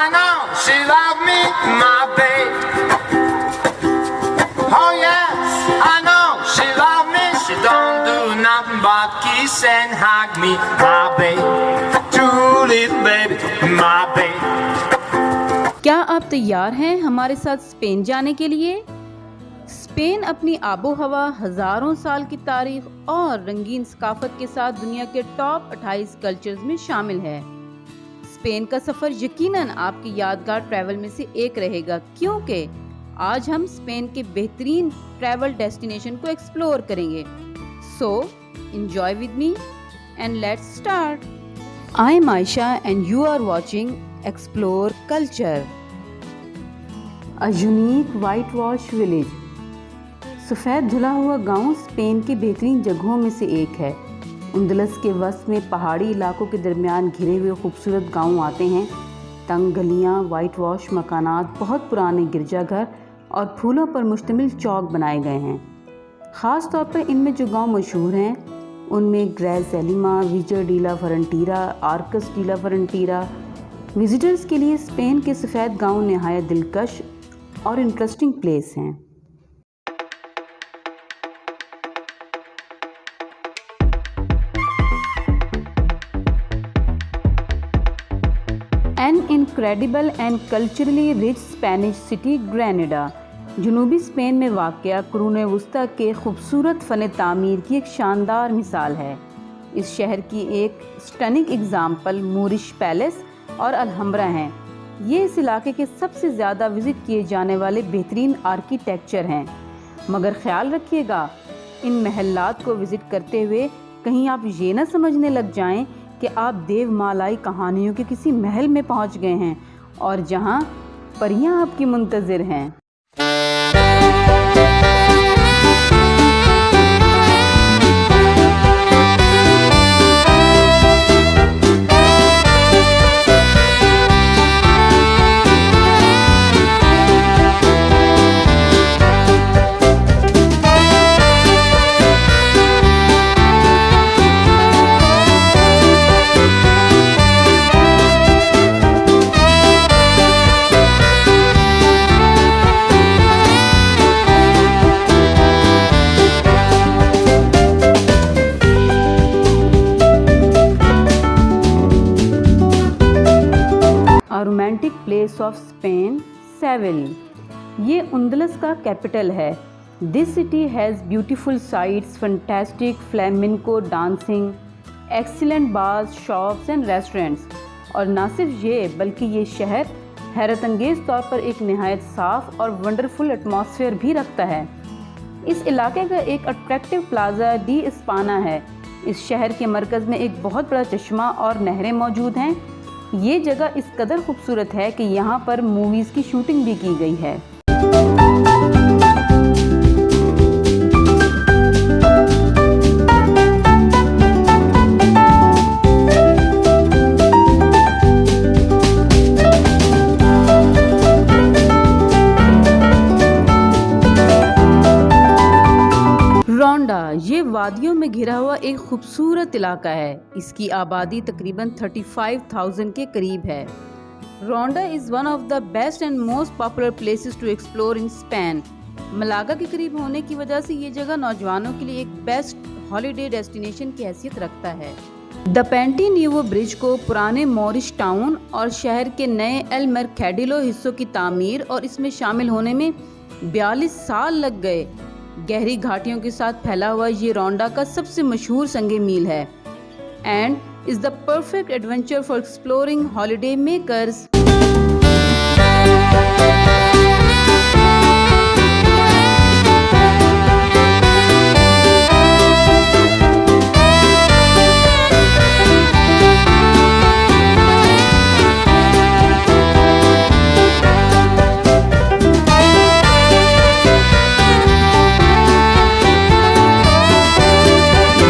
I know she loved me, my babe. Oh yes, I know she loved me. She don't do nothing but kiss and hug me, my babe. Truly, baby, my babe. क्या आप तैयार हैं हमारे साथ Spain जाने के लिए? Spain अपनी आबो हवा, हजारों साल की तारीख और रंगीन सकाफत के साथ दुनिया के टॉप 28 कल्चर्स में शामिल है। स्पेन का सफर यकीनन आपकी यादगार ट्रैवल में से एक रहेगा, क्योंकि आज हम स्पेन के बेहतरीन ट्रैवल डेस्टिनेशन को एक्सप्लोर करेंगे। So enjoy with me and let's start. I am Ayesha and you are watching explore culture. A unique white wash village. सफ़ेद धुला हुआ गांव स्पेन के बेहतरीन जगहों में से एक है। उंदलस के वस्त में पहाड़ी इलाकों के दरमियान घिरे हुए खूबसूरत गांव आते हैं। तंग गलियां, वाइट वॉश मकानात, बहुत पुराने गिरजाघर और फूलों पर मुश्तमिल चौक बनाए गए हैं। ख़ास तौर पर इनमें जो गांव मशहूर हैं उनमें Grazalema, Vejer de la Frontera, Arcos de la Frontera. Visitors के लिए स्पेन के सफ़ेद गांव नहायत दिलकश और इंटरेस्टिंग प्लेस हैं। An incredible and culturally rich Spanish city Granada जनूबी स्पेन में वाक़या कुरून वुस्ता के खूबसूरत फ़न तामीर की एक शानदार मिसाल है। इस शहर की एक स्टनिंग एग्ज़ाम्पल मूरिश पैलेस और अलहम्ब्रा हैं। ये इस इलाके के सबसे ज़्यादा विज़िट किए जाने वाले बेहतरीन आर्किटेक्चर हैं। मगर ख्याल रखिएगा, इन महल्लात को विज़िट करते हुए कहीं आप ये ना समझने लग जाएं कि आप देवमालाई कहानियों के किसी महल में पहुंच गए हैं और जहां परियां आपकी मुंतज़िर हैं। Romantic place of Spain, Seville. ये उंदलस का कैपिटल है। This city has beautiful sites, fantastic flamenco dancing, excellent bars, shops and restaurants. और ना सिर्फ ये, बल्कि ये शहर हैरत अंगेज़ तौर पर एक नहायत साफ़ और वंडरफुल एटमॉस्फेयर भी रखता है। इस इलाके का एक अट्रैक्टिव प्लाजा डी इस्पाना है। इस शहर के मरकज़ में एक बहुत बड़ा चश्मा और नहरें मौजूद हैं। ये जगह इस कदर खूबसूरत है कि यहाँ पर मूवीज़ की शूटिंग भी की गई है। रोंडा ये वादियों में घिरा हुआ एक खूबसूरत इलाका है। इसकी आबादी तकरीबन 35,000 के करीब है। Ronda is one of the best and most popular places to explore in Spain. Malaga के करीब होने की वजह से ये जगह नौजवानों के लिए एक बेस्ट हॉलीडे डेस्टिनेशन की हैसियत रखता है। द पेंटी न्यूवो ब्रिज को पुराने मोरिश टाउन और शहर के नए एल मरकेडिलो हिस्सों की तामीर और इसमें शामिल होने में 42 साल लग गए। गहरी घाटियों के साथ फैला हुआ ये रोंडा का सबसे मशहूर संगे मील है and is the perfect adventure for exploring holiday makers.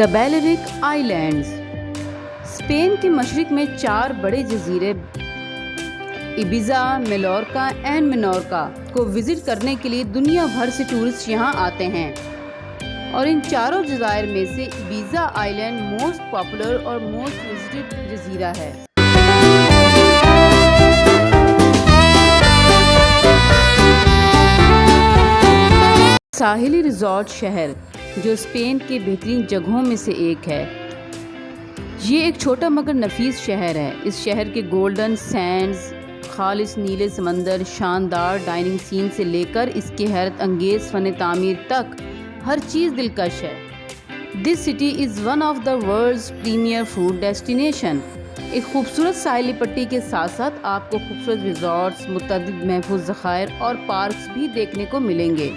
The Balearic Islands. Spain के मशरिक में 4 बड़े जजीरे इबिजा, मेलोर्का एंड मेनोर्का को विजिट करने के लिए दुनिया भर से टूरिस्ट यहाँ आते हैं और इन चारों जज़ायर में से इबिजा आइलैंड मोस्ट पॉपुलर और मोस्ट विजिटेड जजीरा है। साहिली रिजॉर्ट शहर जो स्पेन के बेहतरीन जगहों में से एक है। ये एक छोटा मगर नफीस शहर है। इस शहर के गोल्डन सैंड्स, खालिस नीले समंदर, शानदार डाइनिंग सीन से लेकर इसके हैरत अंगेज़ फ़न तामीर तक हर चीज़ दिलकश है। This city is one of the world's premier food destination. एक खूबसूरत साहिली पट्टी के साथ साथ आपको खूबसूरत रिजॉर्ट्स, मुतअद्दिद महफूज ज़खायर और पार्क्स भी देखने को मिलेंगे।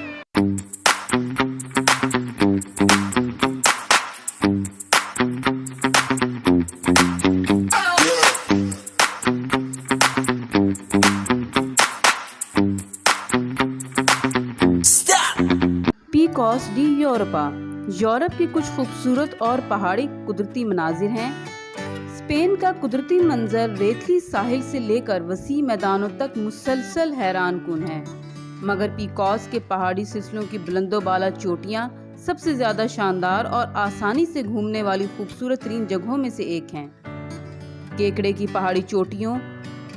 पिकोस डी यूरोपा यूरोप के कुछ खूबसूरत और पहाड़ी कुदरती मनाजिर हैं। स्पेन का कुदरती मंजर रेतली साहिल से लेकर वसी मैदानों तक मुसलसल हैरान कुन है, मगर पिकोस के पहाड़ी सिलसिलों की बुलंदोबाला चोटियाँ सबसे ज़्यादा शानदार और आसानी से घूमने वाली खूबसूरत तरीन जगहों में से एक हैं। केकड़े की पहाड़ी चोटियों,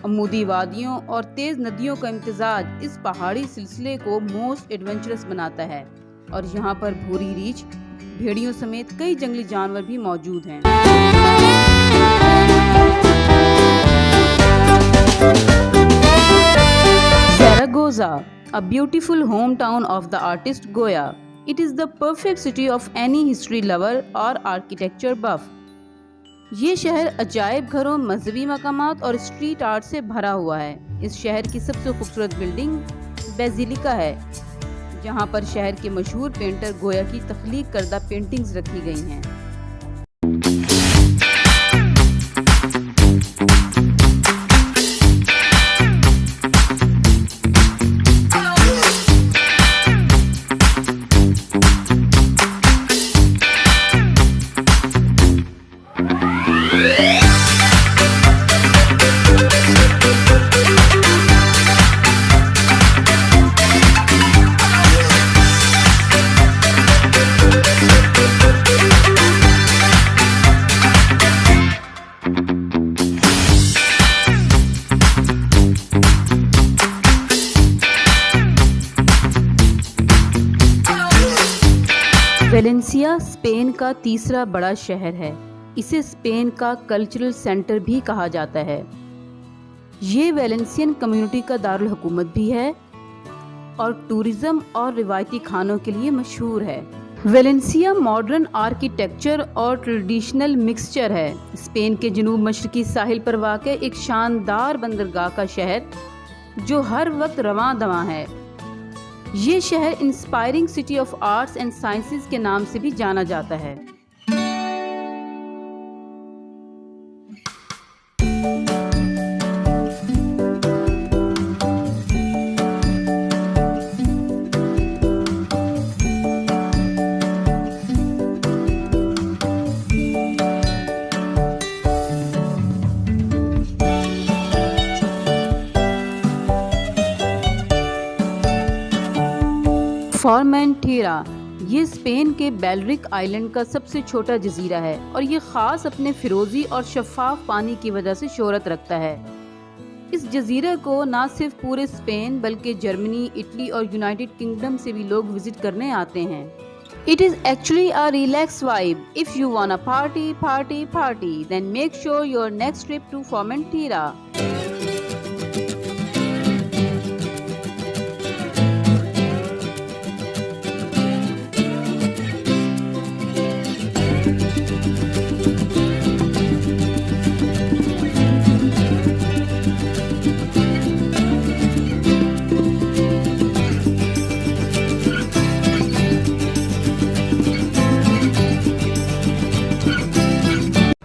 अमूदी वादियों और तेज़ नदियों का इम्तिजाज इस पहाड़ी सिलसिले को मोस्ट एडवेंचरस बनाता है और यहाँ पर भूरी रीछ, भेड़ियों समेत कई जंगली जानवर भी मौजूद हैं। Zaragoza, a beautiful hometown of the artist Goya. It is the perfect city of any history lover or architecture buff. ये शहर अजायब घरों, मजहबी मकामात और स्ट्रीट आर्ट से भरा हुआ है। इस शहर की सबसे खूबसूरत बिल्डिंग बेसिलिका है, जहाँ पर शहर के मशहूर पेंटर गोया की तख्लीक करदा पेंटिंग्स रखी गई हैं। वेलेंसिया स्पेन का तीसरा बड़ा शहर है। इसे स्पेन का कल्चरल सेंटर भी कहा जाता है। ये वेलेंसियन कम्युनिटी का दारुल हुकूमत भी है और टूरिज्म और रिवायती खानों के लिए मशहूर है। वेलेंसिया मॉडर्न आर्किटेक्चर और ट्रेडिशनल मिक्सचर है। स्पेन के जनूब मशरकी साहिल पर वाक़ एक शानदार बंदरगाह का शहर जो हर वक्त रवां दवां है। ये शहर inspiring city of arts and sciences के नाम से भी जाना जाता है। फॉर्मेंटेरा ये स्पेन के बैलेरिक आइलैंड का सबसे छोटा जजीरा है और ये ख़ास अपने फिरोज़ी और शफ़ाफ पानी की वजह से शोहरत रखता है। इस जजीरे को न सिर्फ पूरे स्पेन बल्कि जर्मनी, इटली और यूनाइटेड किंगडम से भी लोग विजिट करने आते हैं। It is actually a relax vibe. If you want a party then make sure your next trip to Formentera.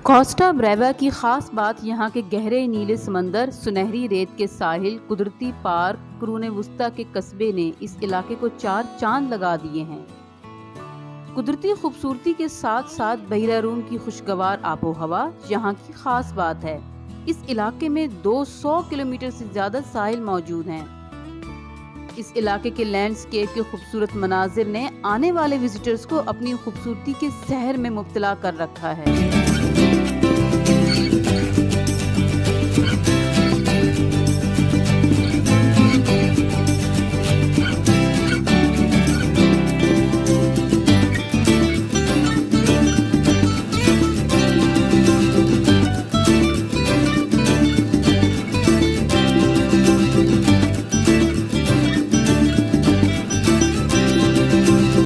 Costa Brava की ख़ास बात यहाँ के गहरे नीले समंदर, सुनहरी रेत के साहिल, कुदरती पार्क, कुरून वुस्ता के कस्बे ने इस इलाके को चार चांद लगा दिए हैं। कुदरती खूबसूरती के साथ साथ बहिरा रूम की खुशगवार आबो हवा यहाँ की ख़ास बात है। इस इलाके में 200 किलोमीटर से ज़्यादा साहिल मौजूद हैं। इस इलाके के लैंडस्केप के खूबसूरत मनाजिर ने आने वाले विजिटर्स को अपनी खूबसूरती के सहर में मुब्तला कर रखा है।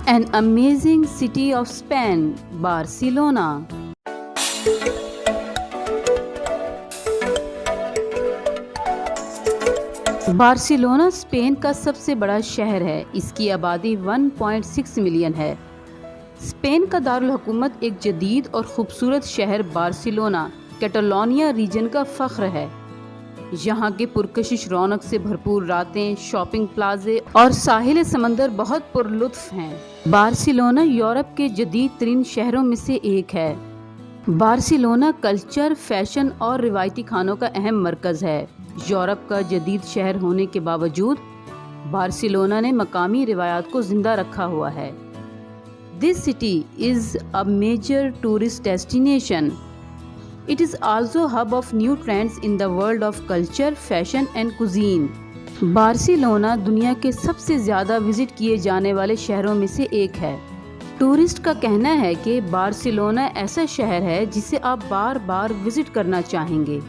An amazing city of Spain, Barcelona. Barcelona Spain का सबसे बड़ा शहर है। इसकी आबादी 1.6 मिलियन है। स्पेन का दारुल हुकूमत एक जदीद और ख़ूबसूरत शहर बार्सिलोना कैटालोनिया रीजन का फ़ख्र है। यहाँ के पुरकशिश रौनक से भरपूर रातें, शॉपिंग प्लाजे और साहिल समंदर बहुत पुरलुत्फ हैं। बार्सिलोना यूरोप के जदीद तरीन शहरों में से एक है। बार्सिलोना कल्चर, फैशन और रिवायती खानों का अहम मरकज़ है। यूरोप का जदीद शहर होने के बावजूद बार्सिलोना ने मकामी रिवायात को जिंदा रखा हुआ है। This city is a major tourist destination. It is also a hub of new trends in the world of culture, fashion and cuisine. Barcelona दुनिया के सबसे ज़्यादा विज़िट किए जाने वाले शहरों में से एक है। टूरिस्ट का कहना है कि बार्सिलोना ऐसा शहर है जिसे आप बार बार विज़िट करना चाहेंगे।